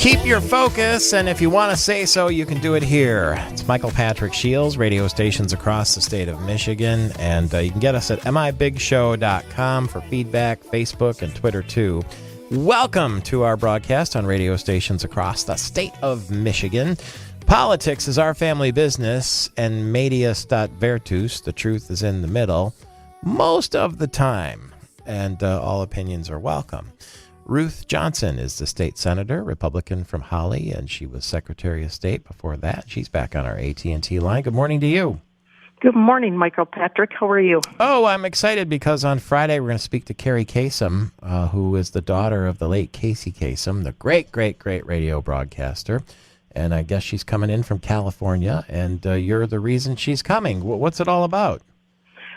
Keep your focus, and if you want to say so, you can do it here. It's Michael Patrick Shiels, radio stations across the state of Michigan, and you can get us at mibigshow.com for feedback, Facebook, and Twitter, too. Welcome to our broadcast on radio stations across the state of Michigan. Politics is our family business, and medias stat virtus, the truth is in the middle, most of the time, and all opinions are welcome. Ruth Johnson is the state senator, Republican from Holly, and she was Secretary of State before that. She's back on our AT&T line. Good morning to you. Good morning, Michael Patrick. How are you? Oh, I'm excited because on Friday we're going to speak to Carrie Kasem, who is the daughter of the late Casey Kasem, the great radio broadcaster. And I guess she's coming in from California, and you're the reason she's coming. What's it all about?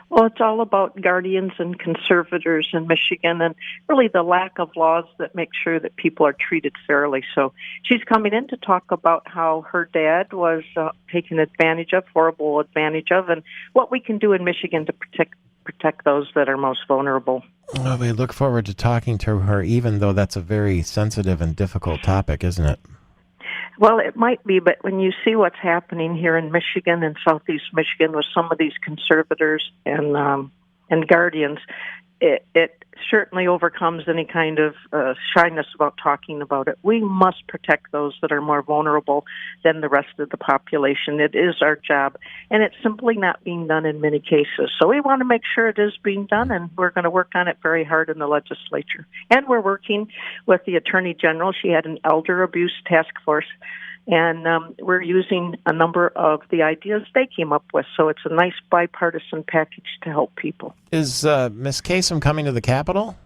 Well, it's all about guardians and conservators in Michigan and really the lack of laws that make sure that people are treated fairly. So she's coming in to talk about how her dad was taken advantage of, horrible advantage of, and what we can do in Michigan to protect those that are most vulnerable. Well, we look forward to talking to her, even though that's a very sensitive and difficult topic, isn't it? Well, it might be, but when you see what's happening here in Michigan and southeast Michigan with some of these conservators and guardians, it certainly overcomes any kind of shyness about talking about it. We must protect those that are more vulnerable than the rest of the population. It is our job, and it's simply not being done in many cases. So we want to make sure it is being done, and we're going to work on it very hard in the legislature. And we're working with the Attorney General. She had an elder abuse task force, and we're using a number of the ideas they came up with. So it's a nice bipartisan package to help people. Is Ms. Kasem coming to the Capitol?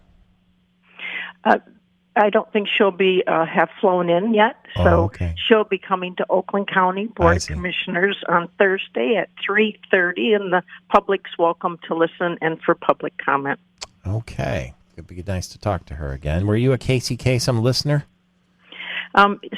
I don't think she'll be have flown in yet. So okay. She'll be coming to Oakland County Board of Commissioners on Thursday at 3:30, and the public's welcome to listen and for public comment. Okay. It'd be nice to talk to her again. Were you a Casey Kasem listener?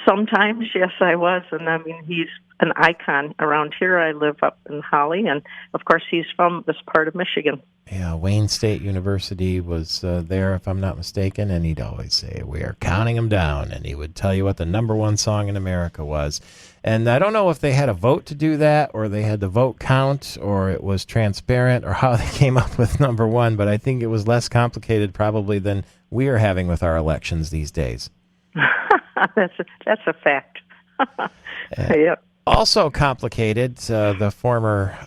Sometimes, yes, I was. And I mean, he's an icon around here. I live up in Holly, and of course, he's from this part of Michigan. Yeah, Wayne State University was there, if I'm not mistaken, and he'd always say, "We are counting them down," and he would tell you what the number one song in America was. And I don't know if they had a vote to do that, or they had the vote count, or it was transparent, or how they came up with number one, but I think it was less complicated probably than we are having with our elections these days. That's a fact. Yep. Also complicated, the former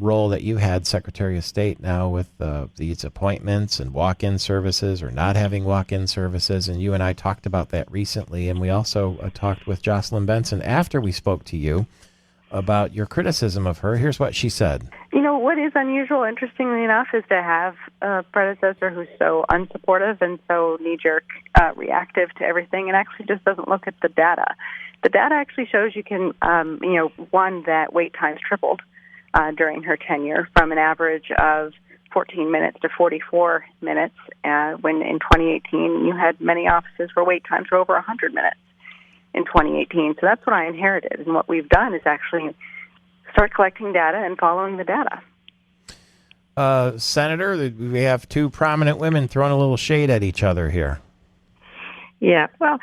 role that you had, Secretary of State, now with these appointments and walk-in services or not having walk-in services, and you and I talked about that recently, and we also talked with Jocelyn Benson after we spoke to you about your criticism of her. Here's what she said. You know, what is unusual, interestingly enough, is to have a predecessor who's so unsupportive and so knee-jerk reactive to everything and actually just doesn't look at the data. The data actually shows you can, one, that wait times tripled during her tenure from an average of 14 minutes to 44 minutes, when in 2018 you had many offices where wait times were over 100 minutes in 2018. So that's what I inherited. And what we've done is actually start collecting data and following the data. Senator, we have two prominent women throwing a little shade at each other here. Yeah, well,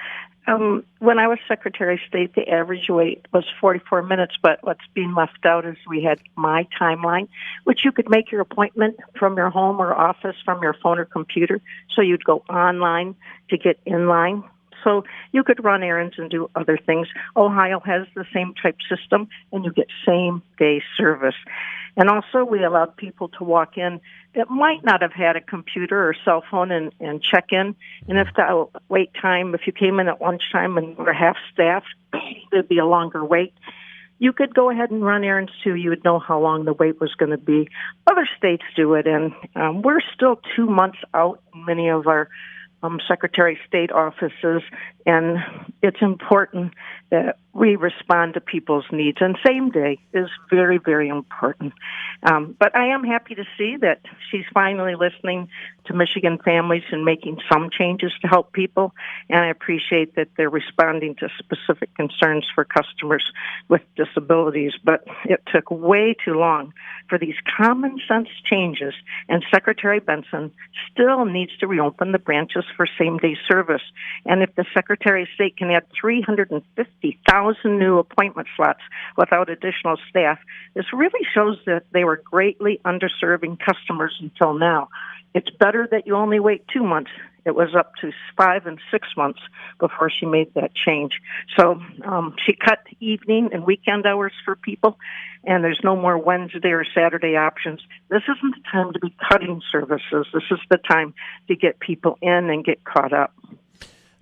when I was Secretary of State, the average wait was 44 minutes, but what's being left out is we had my timeline, which you could make your appointment from your home or office from your phone or computer, so you'd go online to get in line. So you could run errands and do other things. Ohio has the same type system, and you get same-day service. And also, we allowed people to walk in that might not have had a computer or cell phone and check in. And if the wait time, if you came in at lunchtime and were half-staffed, there'd be a longer wait. You could go ahead and run errands, too. You would know how long the wait was going to be. Other states do it, and we're still 2 months out in many of our Secretary of State offices, and it's important that we respond to people's needs, and same day is very, very important. But I am happy to see that she's finally listening to Michigan families and making some changes to help people, and I appreciate that they're responding to specific concerns for customers with disabilities. But it took way too long for these common sense changes, and Secretary Benson still needs to reopen the branches for same-day service. And if the Secretary of State can add 350,000 new appointment slots without additional staff, this really shows that they were greatly underserving customers until now. It's better that you only wait 2 months. It was up to 5 and 6 months before she made that change. So she cut evening and weekend hours for people, and there's no more Wednesday or Saturday options. This isn't the time to be cutting services. This is the time to get people in and get caught up.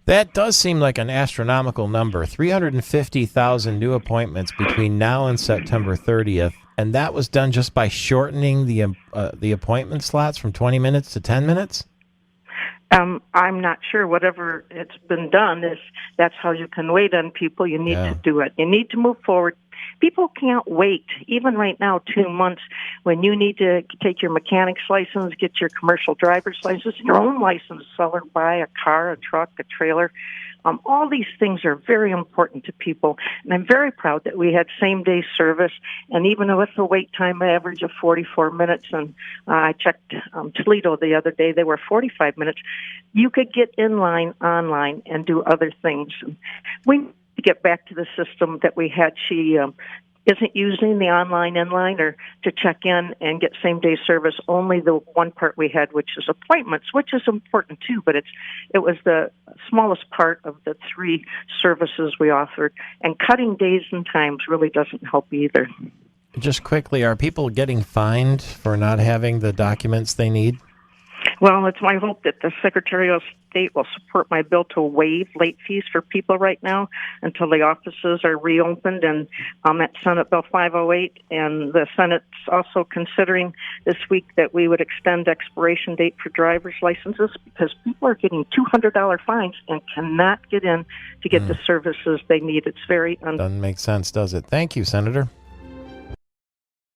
That does seem like an astronomical number, 350,000 new appointments between now and September 30th, and that was done just by shortening the appointment slots from 20 minutes to 10 minutes? I'm not sure. Whatever it's been done, that's how you can wait on people. You need to do it. You need to move forward. People can't wait, even right now, 2 months, when you need to take your mechanic's license, get your commercial driver's license, your own license, sell or buy a car, a truck, a trailer. All these things are very important to people, and I'm very proud that we had same-day service, and even with a wait time average of 44 minutes, and I checked Toledo the other day, they were 45 minutes, you could get in line online and do other things. We need to get back to the system that we had. She isn't using the online inline or to check in and get same-day service, only the one part we had, which is appointments, which is important too, but it was the smallest part of the 3 services we offered, and cutting days and times really doesn't help either. Just quickly, are people getting fined for not having the documents they need? Well, it's my hope that the Secretary of State will support my bill to waive late fees for people right now until the offices are reopened, and that's Senate Bill 508, and the Senate's also considering this week that we would extend expiration date for driver's licenses because people are getting $200 fines and cannot get in to get the services they need. It's very doesn't make sense, does it? Thank you, Senator.